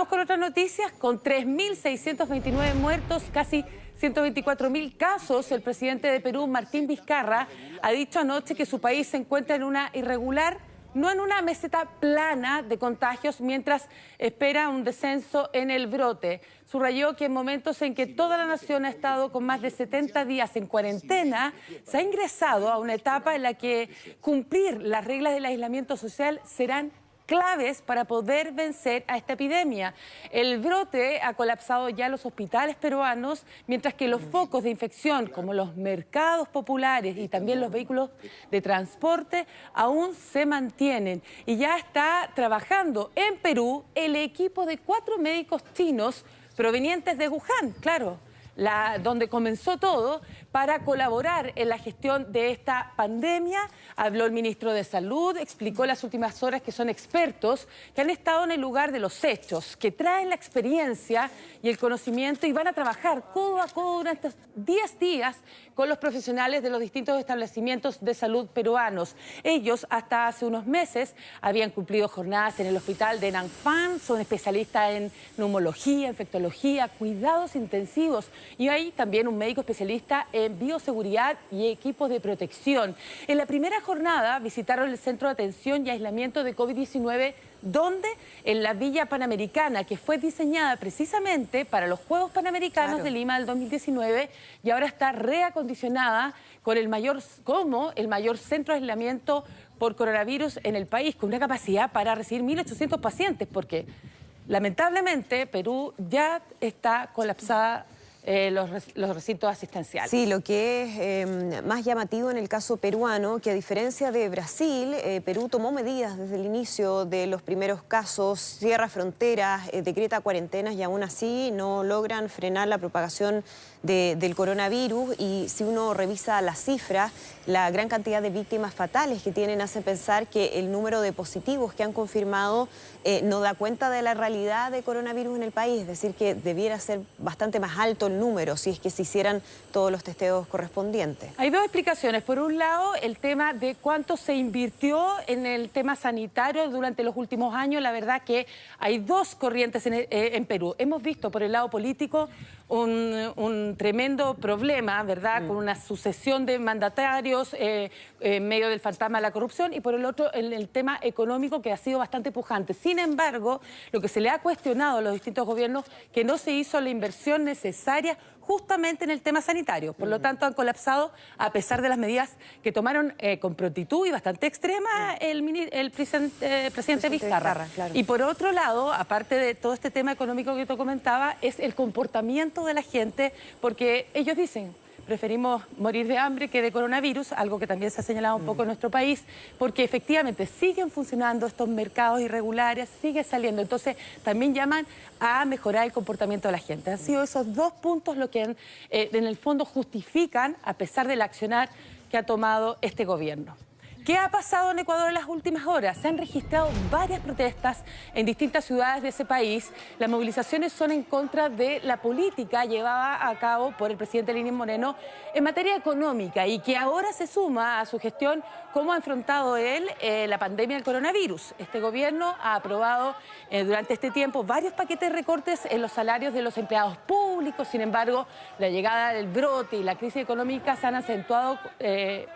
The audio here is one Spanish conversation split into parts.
Vamos con otras noticias. Con 3.629 muertos, casi 124.000 casos, el presidente de Perú, Martín Vizcarra, ha dicho anoche que su país se encuentra en una irregular, no en una meseta plana de contagios, mientras espera un descenso en el brote. Subrayó que en momentos en que toda la nación ha estado con más de 70 días en cuarentena, se ha ingresado a una etapa en la que cumplir las reglas del aislamiento social serán claves para poder vencer a esta epidemia. El brote ha colapsado ya los hospitales peruanos, mientras que los focos de infección, como los mercados populares y también los vehículos de transporte, aún se mantienen. Y ya está trabajando en Perú el equipo de 4 médicos chinos provenientes de Wuhan, claro, donde comenzó todo, para colaborar en la gestión de esta pandemia. Habló el ministro de Salud, explicó en las últimas horas que son expertos que han estado en el lugar de los hechos, que traen la experiencia y el conocimiento y van a trabajar codo a codo durante 10 días con los profesionales de los distintos establecimientos de salud peruanos. Ellos hasta hace unos meses habían cumplido jornadas en el hospital de Nanfang, son especialistas en neumología, infectología, cuidados intensivos y hay también un médico especialista en bioseguridad y equipos de protección. En la primera jornada visitaron el Centro de Atención y Aislamiento de COVID-19, donde en la Villa Panamericana, que fue diseñada precisamente para los Juegos Panamericanos de Lima del 2019 y ahora está reacondicionada con como el mayor centro de aislamiento por coronavirus en el país, con una capacidad para recibir 1.800 pacientes, porque lamentablemente Perú ya está colapsada los recintos asistenciales. Sí, lo que es más llamativo en el caso peruano, que a diferencia de Brasil, Perú tomó medidas desde el inicio de los primeros casos, cierra fronteras, decreta cuarentenas y aún así no logran frenar la propagación del coronavirus. Y si uno revisa las cifras, la gran cantidad de víctimas fatales que tienen hace pensar que el número de positivos que han confirmado no da cuenta de la realidad de coronavirus en el país, es decir, que debiera ser bastante más alto el número si es que se hicieran todos los testeos correspondientes. Hay dos explicaciones. Por un lado, el tema de cuánto se invirtió en el tema sanitario durante los últimos años. La verdad que hay dos corrientes en Perú. Hemos visto por el lado político un tremendo problema, ¿verdad? Con una sucesión de mandatarios en medio del fantasma de la corrupción, y por el otro el tema económico, que ha sido bastante pujante. Sin embargo, lo que se le ha cuestionado a los distintos gobiernos, que no se hizo la inversión necesaria justamente en el tema sanitario. Por lo tanto, han colapsado a pesar de las medidas que tomaron con prontitud y bastante extrema el presidente Vizcarra. Claro. Y por otro lado, aparte de todo este tema económico que tú comentaba, es el comportamiento de la gente, porque ellos dicen: preferimos morir de hambre que de coronavirus, algo que también se ha señalado un poco en nuestro país, porque efectivamente siguen funcionando estos mercados irregulares, sigue saliendo. Entonces, también llaman a mejorar el comportamiento de la gente. Han sido esos dos puntos lo que en el fondo justifican, a pesar del accionar que ha tomado este gobierno. ¿Qué ha pasado en Ecuador en las últimas horas? Se han registrado varias protestas en distintas ciudades de ese país. Las movilizaciones son en contra de la política llevada a cabo por el presidente Lenín Moreno en materia económica, y que ahora se suma a su gestión cómo ha enfrentado él la pandemia del coronavirus. Este gobierno ha aprobado durante este tiempo varios paquetes de recortes en los salarios de los empleados públicos. Sin embargo, la llegada del brote y la crisis económica se han acentuado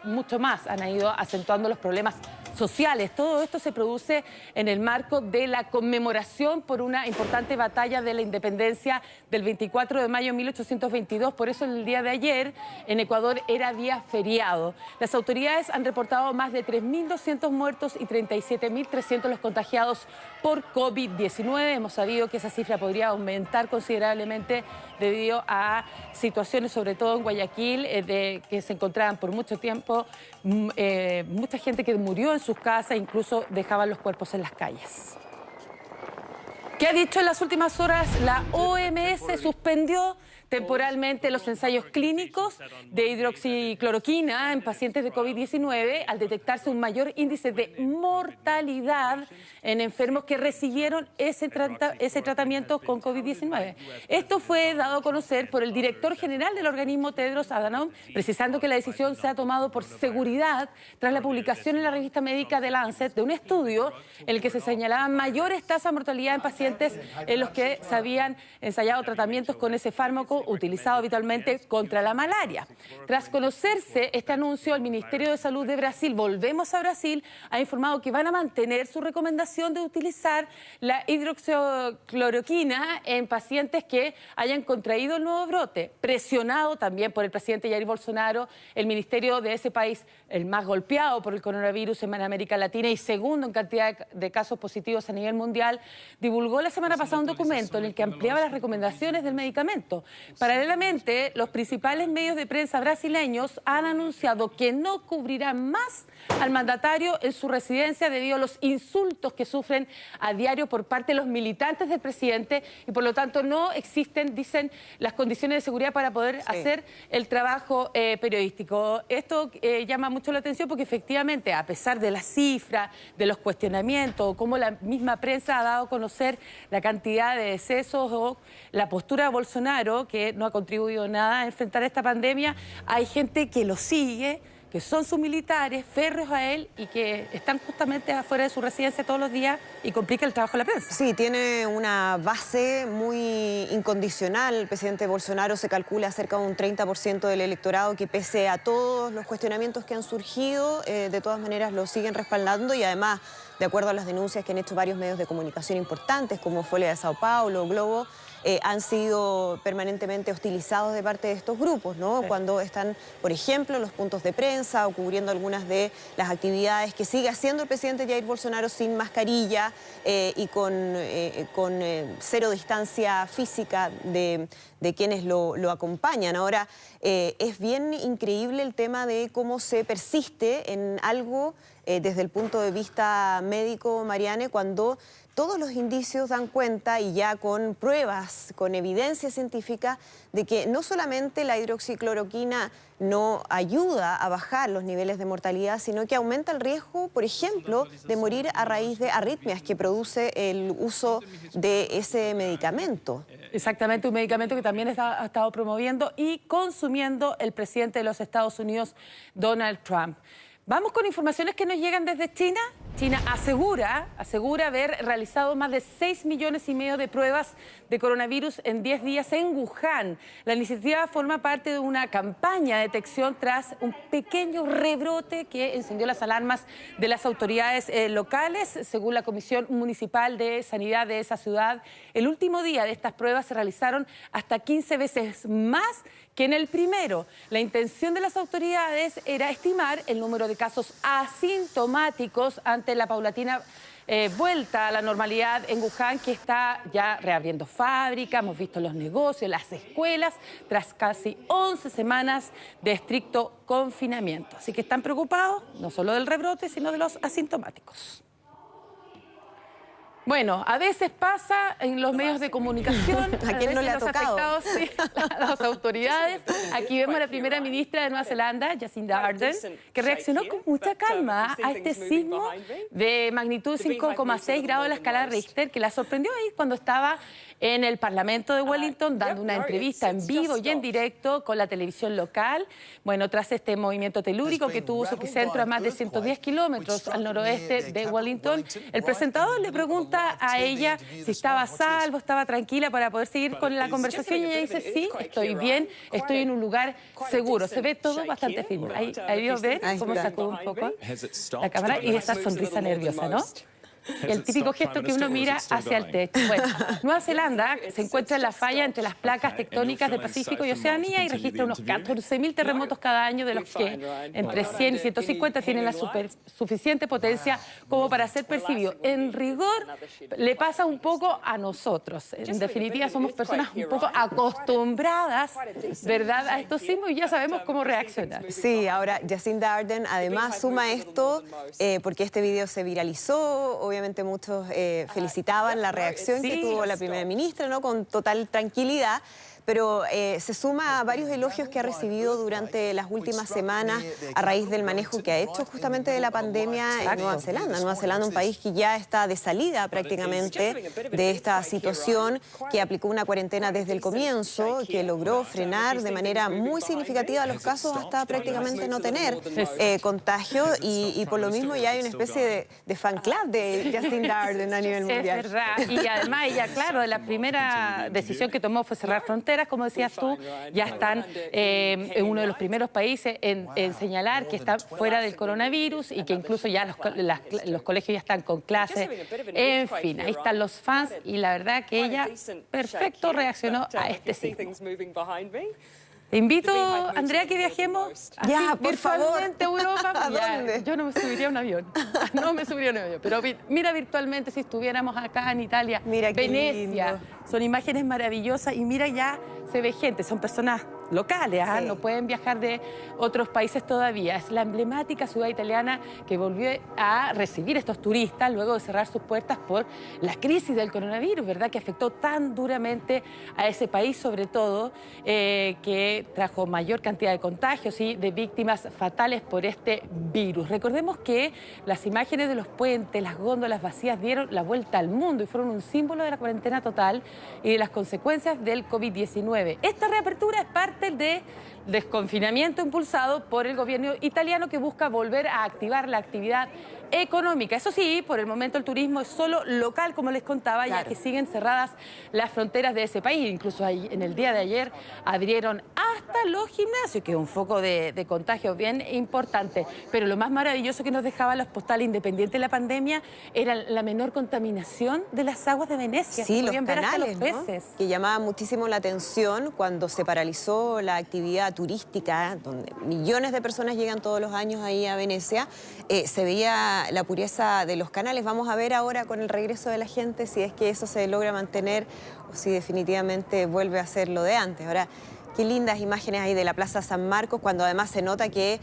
mucho más, han ido acentuando los problemas sociales. Todo esto se produce en el marco de la conmemoración por una importante batalla de la independencia del 24 de mayo de 1822. Por eso el día de ayer en Ecuador era día feriado. Las autoridades han reportado más de 3.200 muertos y 37.300 los contagiados por COVID-19. Hemos sabido que esa cifra podría aumentar considerablemente debido a situaciones, sobre todo en Guayaquil, que se encontraban por mucho tiempo mucha gente que murió en sus casas, incluso dejaban los cuerpos en las calles. ¿Qué ha dicho en las últimas horas? La OMS suspendió temporalmente los ensayos clínicos de hidroxicloroquina en pacientes de COVID-19 al detectarse un mayor índice de mortalidad en enfermos que recibieron ese tratamiento con COVID-19. Esto fue dado a conocer por el director general del organismo, Tedros Adhanom, precisando que la decisión se ha tomado por seguridad tras la publicación en la revista médica The Lancet de un estudio en el que se señalaban mayores tasas de mortalidad en pacientes pacientes en los que se habían ensayado tratamientos con ese fármaco utilizado habitualmente contra la malaria. Tras conocerse este anuncio, el Ministerio de Salud de Brasil, Volvemos a Brasil, ha informado que van a mantener su recomendación de utilizar la hidroxicloroquina en pacientes que hayan contraído el nuevo brote. Presionado también por el presidente Jair Bolsonaro, el ministerio de ese país, el más golpeado por el coronavirus en América Latina y segundo en cantidad de casos positivos a nivel mundial, divulgó la semana pasada un documento en el que ampliaba las recomendaciones del medicamento. Paralelamente, los principales medios de prensa brasileños han anunciado que no cubrirán más al mandatario en su residencia debido a los insultos que sufren a diario por parte de los militantes del presidente y por lo tanto no existen, dicen, las condiciones de seguridad para poder hacer el trabajo periodístico. Esto llama mucho la atención porque efectivamente, a pesar de las cifras, de los cuestionamientos, como la misma prensa ha dado a conocer la cantidad de decesos o la postura de Bolsonaro, que no ha contribuido nada a enfrentar esta pandemia, hay gente que lo sigue, que son sus militares, férreos a él y que están justamente afuera de su residencia todos los días y complica el trabajo de la prensa. Sí, tiene una base muy incondicional. El presidente Bolsonaro se calcula cerca de un 30% del electorado que pese a todos los cuestionamientos que han surgido, de todas maneras lo siguen respaldando y además, de acuerdo a las denuncias que han hecho varios medios de comunicación importantes como Folha de Sao Paulo, Globo, han sido permanentemente hostilizados de parte de estos grupos, ¿no? Sí. Cuando están, por ejemplo, en los puntos de prensa o cubriendo algunas de las actividades que sigue haciendo el presidente Jair Bolsonaro sin mascarilla y con cero distancia física de quienes lo acompañan. Ahora, es bien increíble el tema de cómo se persiste en algo desde el punto de vista médico, Mariane, cuando todos los indicios dan cuenta y ya con pruebas, con evidencia científica, de que no solamente la hidroxicloroquina no ayuda a bajar los niveles de mortalidad, sino que aumenta el riesgo, por ejemplo, de morir a raíz de arritmias que produce el uso de ese medicamento. Exactamente, un medicamento que también ha estado promoviendo y consumiendo el presidente de los Estados Unidos, Donald Trump. Vamos con informaciones que nos llegan desde China. China asegura haber realizado más de 6,5 millones de pruebas de coronavirus en 10 días en Wuhan. La iniciativa forma parte de una campaña de detección tras un pequeño rebrote que encendió las alarmas de las autoridades locales. Según la Comisión Municipal de Sanidad de esa ciudad, el último día de estas pruebas se realizaron hasta 15 veces más que en el primero. La intención de las autoridades era estimar el número de casos asintomáticos ante la paulatina vuelta a la normalidad en Wuhan, que está ya reabriendo fábricas, hemos visto los negocios, las escuelas, tras casi 11 semanas de estricto confinamiento. Así que están preocupados no solo del rebrote, sino de los asintomáticos. Bueno, a veces pasa en los medios de comunicación, ¿a quién no le ha tocado? Afectados, sí, las autoridades. Aquí vemos a la primera ministra de Nueva Zelanda, Jacinda Ardern, que reaccionó con mucha calma a este sismo de magnitud 5,6 grados de la escala Richter, que la sorprendió ahí cuando estaba en el Parlamento de Wellington dando una entrevista en vivo y en directo con la televisión local. Bueno, tras este movimiento telúrico que tuvo su epicentro a más de 110 kilómetros al noroeste de Wellington, el presentador le pregunta a ella si estaba a salvo, estaba tranquila para poder seguir con la conversación y ella dice, sí, estoy bien, estoy en un lugar seguro. Se ve todo bastante firme. Ahí Dios ve cómo sacude un poco la cámara y esa sonrisa nerviosa, ¿no? El típico gesto que uno mira hacia el techo. Bueno, Nueva Zelanda se encuentra en la falla entre las placas tectónicas del Pacífico y Oceanía y registra unos 14.000 terremotos cada año, de los que entre 100 y 150 tienen la suficiente potencia como para ser percibido. En rigor, le pasa un poco a nosotros. En definitiva, somos personas un poco acostumbradas, ¿verdad?, a estos sismos y ya sabemos cómo reaccionar. Sí, ahora Jacinda Ardern además suma esto porque este video se viralizó. Obviamente muchos felicitaban la reacción que tuvo la primera ministra, ¿no?, con total tranquilidad. pero se suma a varios elogios que ha recibido durante las últimas semanas a raíz del manejo que ha hecho justamente de la pandemia en Nueva Zelanda. Nueva Zelanda, un país que ya está de salida prácticamente de esta situación, que aplicó una cuarentena desde el comienzo, que logró frenar de manera muy significativa los casos hasta prácticamente no tener contagio, y por lo mismo ya hay una especie de fan club de Jacinda Ardern a nivel mundial. Es verdad, y además ella, claro, la primera decisión que tomó fue cerrar fronteras, como decías tú. Ya están en uno de los primeros países en señalar que está fuera del coronavirus y que incluso ya los colegios ya están con clases. En fin, ahí están los fans y la verdad que ella perfecto reaccionó a este sí. Te invito, Andrea, que viajemos así, ya, por favor, virtualmente a Europa. ¿A dónde? Yo no me subiría a un avión. No me subiría a un avión. Pero mira virtualmente si estuviéramos acá en Italia, mira Venecia. Lindo. Son imágenes maravillosas y mira, ya se ve gente, son personas locales, ¿ah? Sí. No pueden viajar de otros países todavía. Es la emblemática ciudad italiana que volvió a recibir estos turistas luego de cerrar sus puertas por la crisis del coronavirus, ¿verdad? Que afectó tan duramente a ese país, sobre todo, que trajo mayor cantidad de contagios y de víctimas fatales por este virus. Recordemos que las imágenes de los puentes, las góndolas vacías dieron la vuelta al mundo y fueron un símbolo de la cuarentena total y de las consecuencias del COVID-19. Esta reapertura es parte del desconfinamiento impulsado por el gobierno italiano, que busca volver a activar la actividad económica. Eso sí, por el momento el turismo es solo local, como les contaba, claro, ya que siguen cerradas las fronteras de ese país. Incluso en el día de ayer abrieron hasta los gimnasios, que es un foco de contagio bien importante. Pero lo más maravilloso que nos dejaban los postales, independientes de la pandemia, era la menor contaminación de las aguas de Venecia. Sí, los canales, los peces, ¿no? Que llamaba muchísimo la atención cuando se paralizó la actividad turística, donde millones de personas llegan todos los años ahí a Venecia. Se veía la pureza de los canales. Vamos a ver ahora con el regreso de la gente si es que eso se logra mantener o si definitivamente vuelve a ser lo de antes. Ahora, qué lindas imágenes ahí de la Plaza San Marcos, cuando además se nota que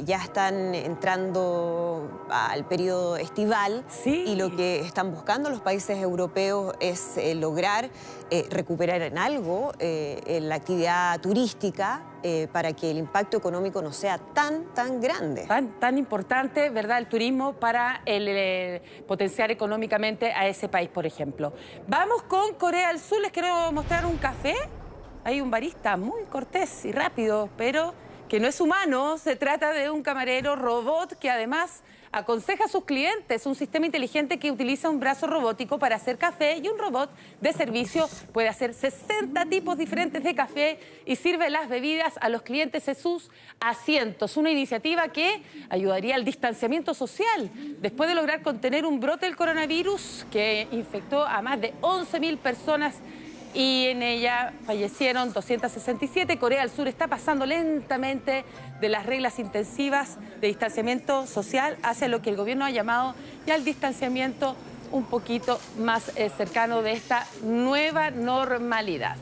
ya están entrando al periodo estival. Sí. Y lo que están buscando los países europeos es lograr recuperar en algo la actividad turística para que el impacto económico no sea tan grande. Tan importante, ¿verdad?, el turismo para potenciar económicamente a ese país, por ejemplo. Vamos con Corea del Sur. Les quiero mostrar un café. Hay un barista muy cortés y rápido, pero que no es humano. Se trata de un camarero robot que además aconseja a sus clientes. Un sistema inteligente que utiliza un brazo robótico para hacer café, y un robot de servicio puede hacer 60 tipos diferentes de café y sirve las bebidas a los clientes en sus asientos. Una iniciativa que ayudaría al distanciamiento social después de lograr contener un brote del coronavirus que infectó a más de 11.000 personas y en ella fallecieron 267. Corea del Sur está pasando lentamente de las reglas intensivas de distanciamiento social hacia lo que el gobierno ha llamado ya el distanciamiento un poquito más cercano de esta nueva normalidad.